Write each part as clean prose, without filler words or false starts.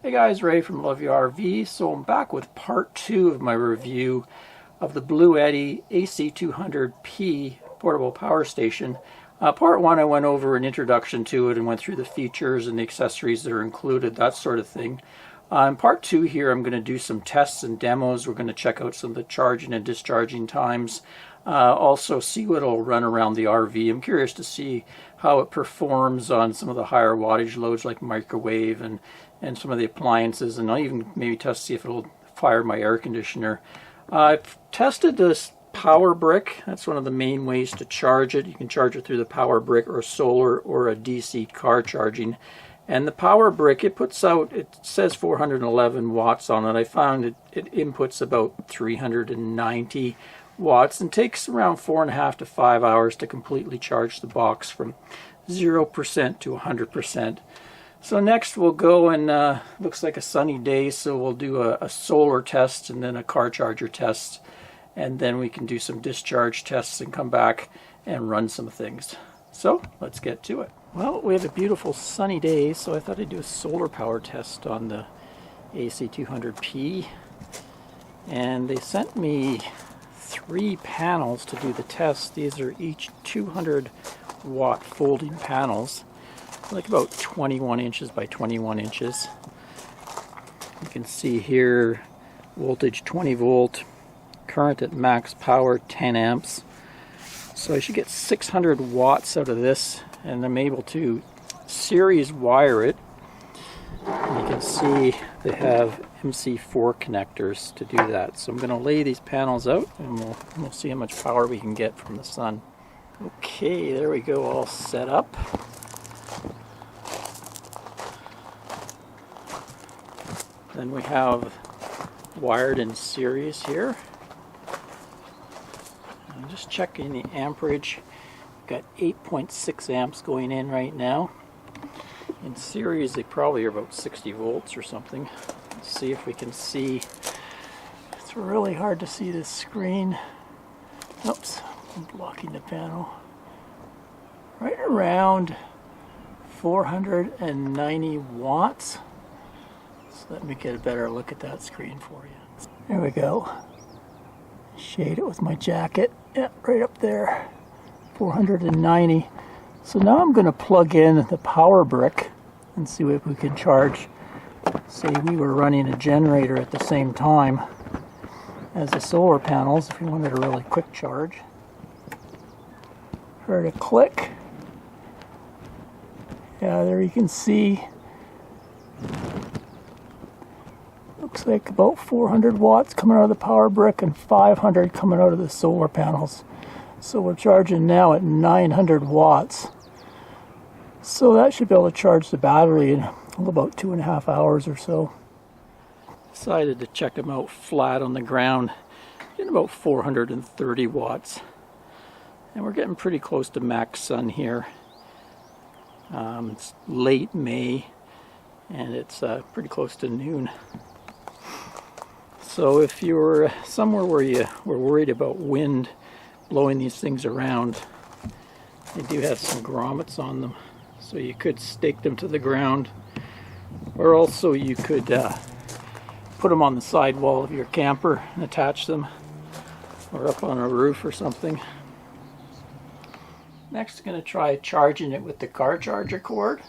Hey guys, Ray from Love Your RV. So I'm back with part 2 of my review of the Bluetti AC200P portable power station. Part 1 I went over an introduction to it and went through the features and the accessories that are included, that sort of thing. In part 2 here I'm going to do some tests and demos. We're going to check out some of the charging and discharging times. Also see what it'll run around the RV. I'm curious to see how it performs on some of the higher wattage loads like microwave and some of the appliances, and I'll even maybe test to see if it'll fire my air conditioner. I've tested this power brick. That's one of the main ways to charge it. You can charge it through the power brick or solar or a DC car charging. And the power brick, it puts out, it says 411 watts on it. I found it inputs about 390 watts and takes around 4.5 to 5 hours to completely charge the box from 0% to 100%. So next we'll go and looks like a sunny day, so we'll do a solar test and then a car charger test, and then we can do some discharge tests and come back and run some things. So let's get to it. Well, we have a beautiful sunny day, so I thought I'd do a solar power test on the AC200P, and they sent me 3 panels to do the test. These are each 200 watt folding panels, like about 21 inches by 21 inches. You can see here voltage 20 volt, current at max power 10 amps. So I should get 600 watts out of this, and I'm able to series wire it. And you can see they have MC4 connectors to do that. So I'm going to lay these panels out and we'll see how much power we can get from the sun. Okay, there we go, all set up. Then we have wired in series here. I'm just checking the amperage. Got 8.6 amps going in right now. In series they probably are about 60 volts or something. Let's see if we can see. It's really hard to see this screen. Oops, I'm blocking the panel. Right around 490 watts. So let me get a better look at that screen for you. There we go. Shade it with my jacket. Yeah, right up there. 490. So now I'm going to plug in the power brick and see if we can charge. Say we were running a generator at the same time as the solar panels if you wanted a really quick charge. Heard a click. Yeah, there you can see. Looks like about 400 watts coming out of the power brick and 500 coming out of the solar panels. So we're charging now at 900 watts. So that should be able to charge the battery in about 2.5 hours or so. Decided to check them out flat on the ground, getting about 430 watts. And we're getting pretty close to max sun here. It's late May and it's pretty close to noon. So if you're somewhere where you were worried about wind blowing these things around, they do have some grommets on them. So you could stake them to the ground, or also you could put them on the sidewall of your camper and attach them, or up on a roof or something. Next, I'm going to try charging it with the car charger cord.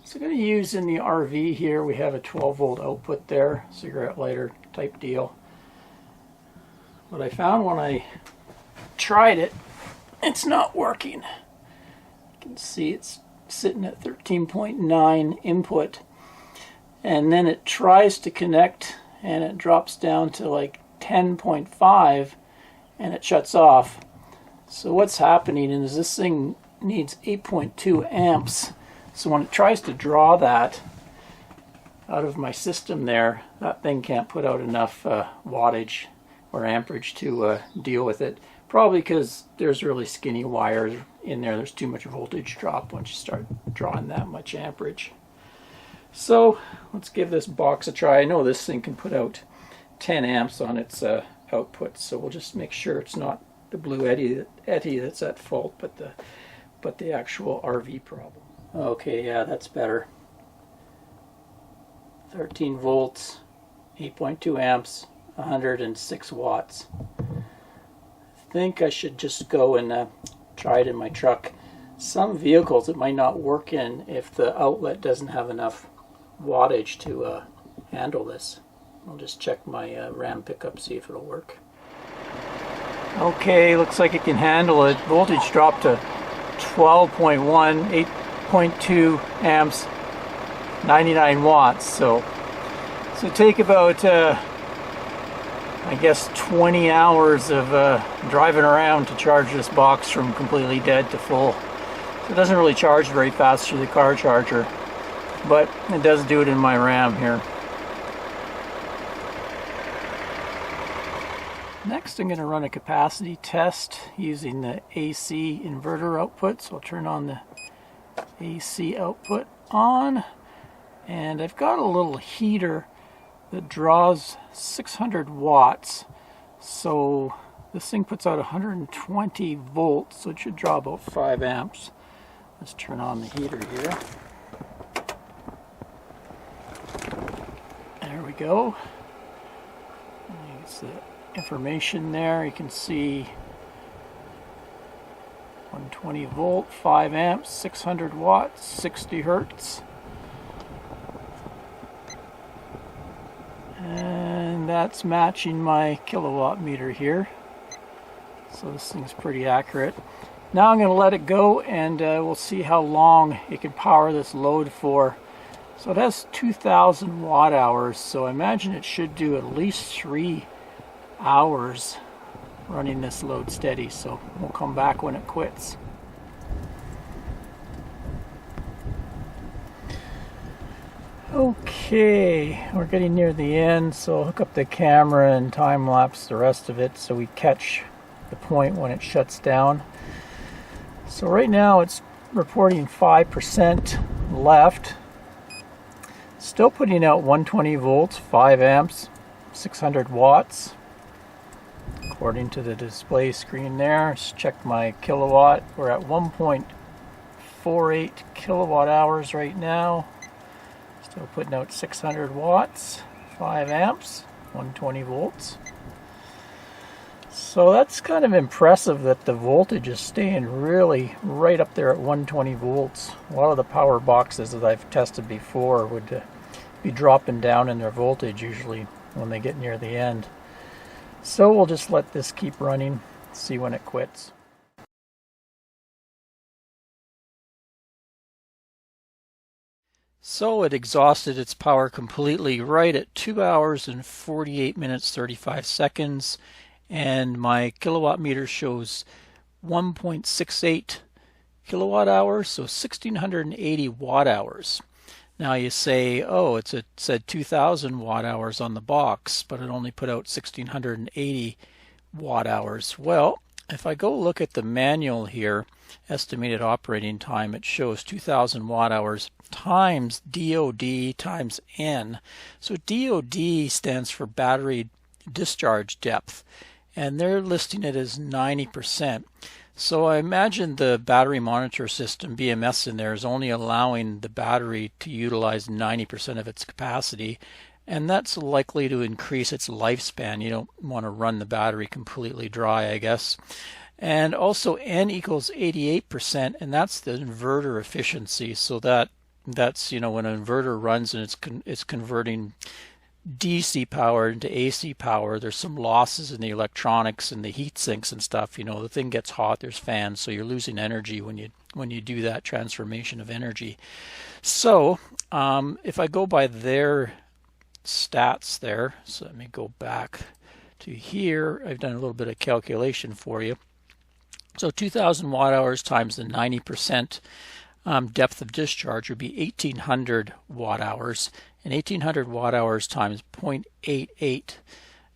So I'm going to use in the RV here, we have a 12 volt output there, cigarette lighter type deal. What I found when I tried it, it's not working. You can see it's sitting at 13.9 input, and then it tries to connect and it drops down to like 10.5 and it shuts off. So what's happening is this thing needs 8.2 amps. So when it tries to draw that out of my system there, that thing can't put out enough wattage or amperage to deal with it. Probably because there's really skinny wires in there. There's too much voltage drop once you start drawing that much amperage. So let's give this box a try. I know this thing can put out 10 amps on its output, so we'll just make sure it's not the Bluetti that's at fault, but the actual RV problem. Okay, yeah, that's better. 13 volts, 8.2 amps, 106 watts. I think I should just go and try it in my truck. Some vehicles it might not work in if the outlet doesn't have enough wattage to handle this. I'll just check my Ram pickup, see if it'll work. Okay, looks like it can handle it. Voltage dropped to 12.1, 8.2 amps, 99 watts. So take about I guess 20 hours of driving around to charge this box from completely dead to full. So it doesn't really charge very fast through the car charger, but it does do it in my Ram here. Next, I'm going to run a capacity test using the AC inverter output. So I'll turn on the AC output on, and I've got a little heater that draws 600 watts. So this thing puts out 120 volts, so it should draw about 5 amps. Let's turn on the heater here. There we go. It's the information there. You can see 120 volt, 5 amps, 600 watts, 60 hertz. And that's matching my kilowatt meter here. So this thing's pretty accurate. Now I'm going to let it go, and we'll see how long it can power this load for. So it has 2,000 watt hours, so I imagine it should do at least 3 hours running this load steady. So we'll come back when it quits. Okay, we're getting near the end, so I'll hook up the camera and time lapse the rest of it so we catch the point when it shuts down. So right now it's reporting 5% left. Still putting out 120 volts, 5 amps, 600 watts. According to the display screen there, let's check my kilowatt. We're at 1.48 kilowatt hours right now. Still putting out 600 watts, 5 amps, 120 volts. So that's kind of impressive that the voltage is staying really right up there at 120 volts. A lot of the power boxes that I've tested before would be dropping down in their voltage usually when they get near the end. So we'll just let this keep running, see when it quits. So it exhausted its power completely right at 2 hours and 48 minutes 35 seconds, and my kilowatt meter shows 1.68 kilowatt hours, so 1680 watt hours. Now you say, oh, it said 2,000 watt hours on the box, but it only put out 1680 watt hours. Well, if I go look at the manual here, estimated operating time, it shows 2,000 watt hours times DOD times N. So DOD stands for battery discharge depth, and they're listing it as 90%. So I imagine the battery monitor system, BMS in there, is only allowing the battery to utilize 90% of its capacity, and that's likely to increase its lifespan. You don't want to run the battery completely dry, I guess. And also N equals 88%, and that's the inverter efficiency. So that's when an inverter runs and it's converting DC power into AC power, there's some losses in the electronics and the heat sinks and stuff. The thing gets hot, there's fans, so you're losing energy when you do that transformation of energy. So if I go by their stats there, so let me go back to here. I've done a little bit of calculation for you. So 2,000 watt hours times the 90% depth of discharge would be 1,800 watt hours, and 1,800 watt hours times 0.88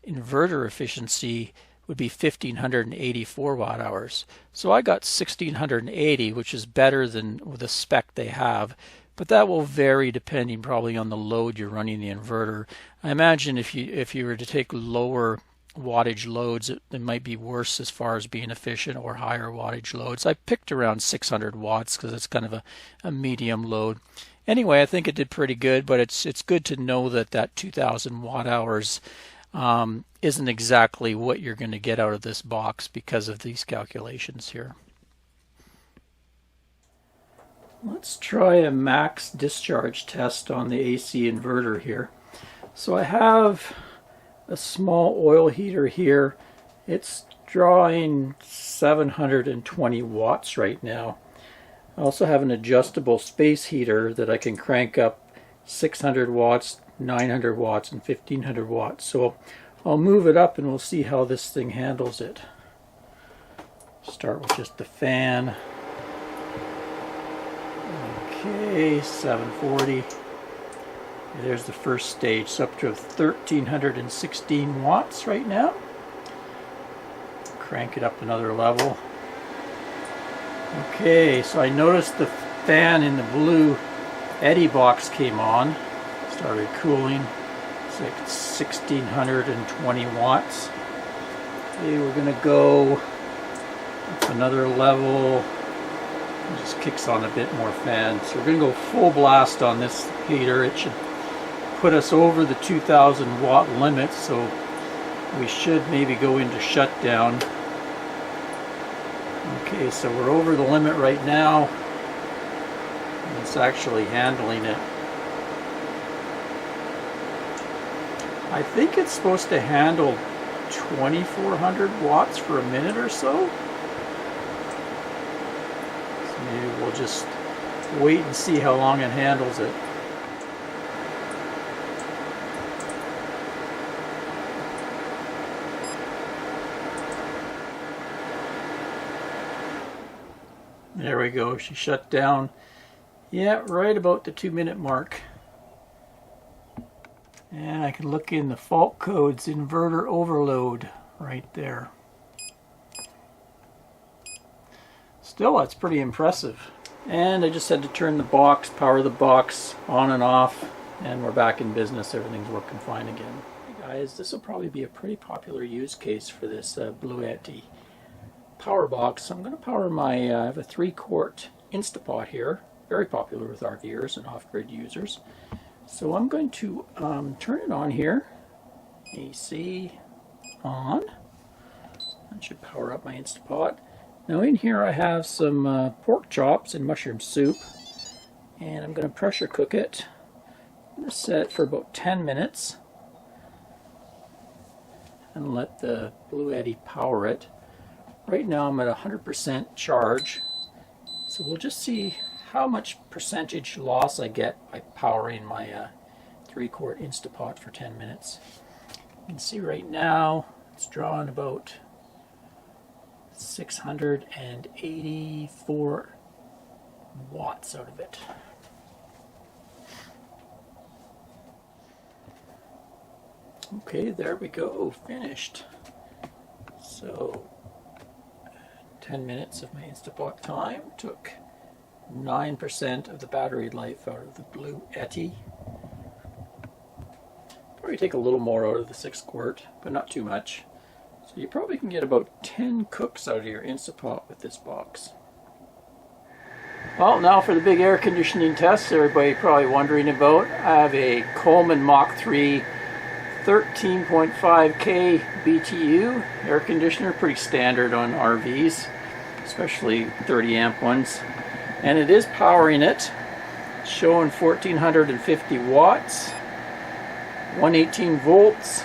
inverter efficiency would be 1,584 watt hours. So I got 1,680, which is better than the spec they have, but that will vary depending probably on the load you're running the inverter. I imagine if you were to take lower wattage loads, it might be worse as far as being efficient, or higher wattage loads. I picked around 600 watts because it's kind of a medium load. Anyway, I think it did pretty good, but it's good to know that that 2,000 watt hours isn't exactly what you're going to get out of this box because of these calculations here. Let's try a max discharge test on the AC inverter here. So I have a small oil heater here. It's drawing 720 watts right now. I also have an adjustable space heater that I can crank up 600 watts, 900 watts, and 1500 watts. So I'll move it up and we'll see how this thing handles it. Start with just the fan. Okay, 740. There's the first stage. It's up to 1316 watts right now. Crank it up another level. Okay, so I noticed the fan in the Bluetti box came on. Started cooling. It's like 1620 watts. Okay, we're going to go up another level. It just kicks on a bit more fan. So we're going to go full blast on this heater. It should put us over the 2,000 watt limit, so we should maybe go into shutdown. Okay, so we're over the limit right now. It's actually handling it. I think it's supposed to handle 2,400 watts for a minute or so. Maybe we'll just wait and see how long it handles it. There we go, she shut down. Yeah, right about the 2-minute mark. And I can look in the fault codes, inverter overload, right there. Still, that's pretty impressive. And I just had to turn the box, power the box on and off, and we're back in business. Everything's working fine again. Hey guys, this will probably be a pretty popular use case for this Bluetti power box. I'm going to power my, I have a 3-quart InstaPot here, very popular with RVers and off-grid users. So I'm going to turn it on here, AC on. That should power up my InstaPot. Now in here I have some pork chops and mushroom soup, and I'm going to pressure cook it. I'm going to set it for about 10 minutes and let the Bluetti power it. Right now I'm at 100% charge, so we'll just see how much percentage loss I get by powering my 3-quart InstaPot for 10 minutes. You can see right now it's drawing about 684 watts out of it. Okay, there we go, finished. So 10 minutes of my InstaPot time took 9% of the battery life out of the Bluetti. Probably take a little more out of the 6-quart, but not too much. So you probably can get about 10 cooks out of your InstaPot with this box. Well, now for the big air conditioning test everybody probably wondering about. I have a Coleman Mach 3 13.5K BTU air conditioner, pretty standard on RVs, especially 30 amp ones. And it is powering it, showing 1450 watts, 118 volts,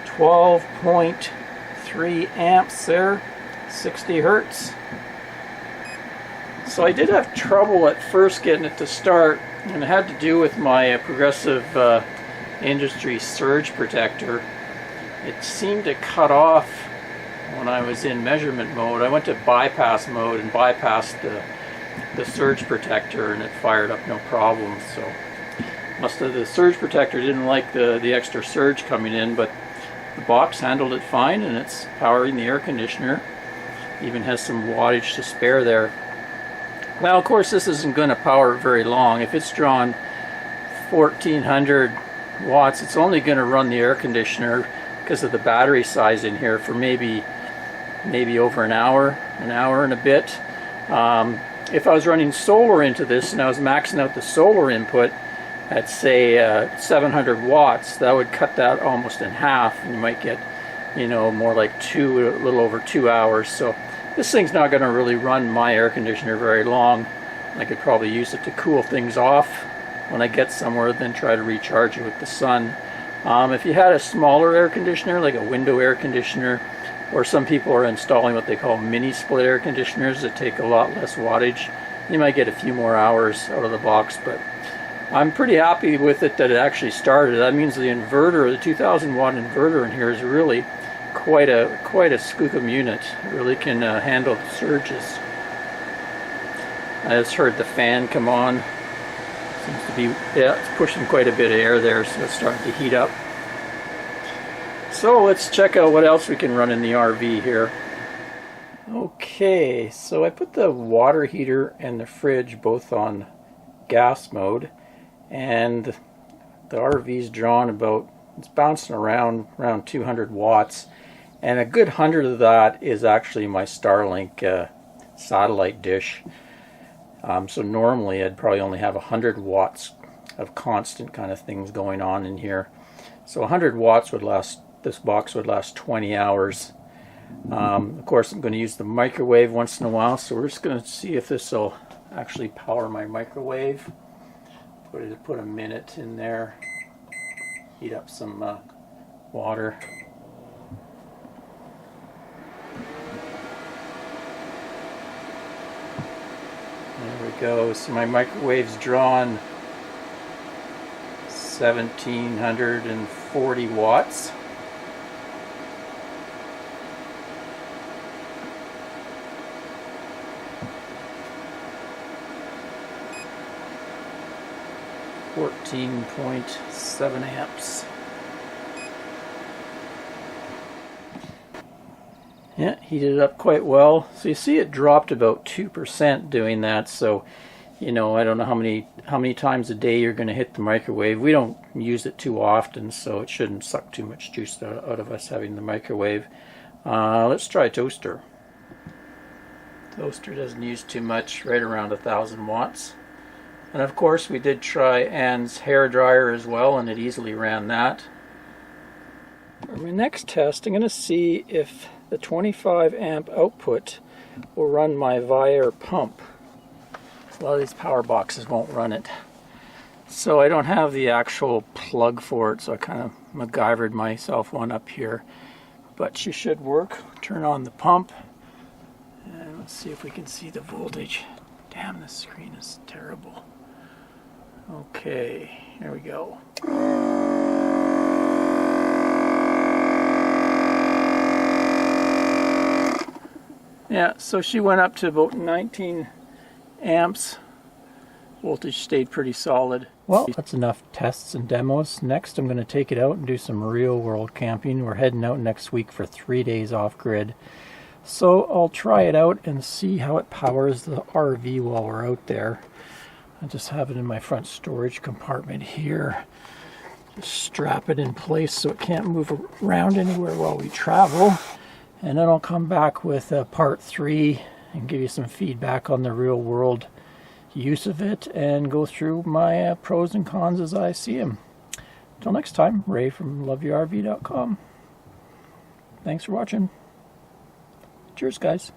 12.3 amps there, 60 hertz. So I did have trouble at first getting it to start, and it had to do with my Progressive Industry surge protector. It seemed to cut off when I was in measurement mode. I went to bypass mode and bypassed the surge protector, and it fired up no problem. So the surge protector didn't like the extra surge coming in, but the box handled it fine, and it's powering the air conditioner. Even has some wattage to spare there. Now of course this isn't going to power very long. If it's drawn 1400 watts, it's only going to run the air conditioner because of the battery size in here for maybe over an hour and a bit. if I was running solar into this and I was maxing out the solar input at say 700 watts, that would cut that almost in half, and you might get, you know, more like a little over 2 hours. So this thing's not going to really run my air conditioner very long. I could probably use it to cool things off when I get somewhere, then try to recharge it with the sun. If you had a smaller air conditioner, like a window air conditioner, or some people are installing what they call mini split air conditioners that take a lot less wattage, you might get a few more hours out of the box. But I'm pretty happy with it that it actually started. That means the inverter, the 2000 watt inverter in here, is really quite a skookum unit. It really can handle the surges. I just heard the fan come on. Seems to be, yeah, it's pushing quite a bit of air there, so it's starting to heat up. So let's check out what else we can run in the RV here. Okay, so I put the water heater and the fridge both on gas mode, and the RV's drawn about, it's bouncing around 200 watts, and a good 100 of that is actually my Starlink satellite dish. So normally I'd probably only have 100 watts of constant kind of things going on in here. So 100 watts would last, this box would last 20 hours. Of course I'm going to use the microwave once in a while, so we're just going to see if this will actually power my microwave. Put a minute in there, heat up some water. There we go. So my microwave's drawn 1740 watts. .7 amps. Yeah, heated it up quite well. So you see it dropped about 2% doing that. So, you know, I don't know how many times a day you're going to hit the microwave. We don't use it too often, so it shouldn't suck too much juice out of us having the microwave. Let's try toaster. Toaster doesn't use too much, right around 1000 watts. And of course we did try Anne's hair dryer as well, and it easily ran that. For my next test, I'm going to see if the 25 amp output will run my Viair pump. A lot of these power boxes won't run it. So I don't have the actual plug for it, so I kind of MacGyvered myself one up here. But she should work. Turn on the pump, and let's see if we can see the voltage. Damn, this screen is terrible. Okay, here we go. Yeah, so she went up to about 19 amps. Voltage stayed pretty solid. Well, that's enough tests and demos. Next, I'm going to take it out and do some real world camping. We're heading out next week for 3 days off grid. So I'll try it out and see how it powers the RV while we're out there. I just have it in my front storage compartment here. Just strap it in place so it can't move around anywhere while we travel. And then I'll come back with part 3 and give you some feedback on the real world use of it and go through my pros and cons as I see them. Until next time, Ray from loveyourrv.com. Thanks for watching. Cheers, guys.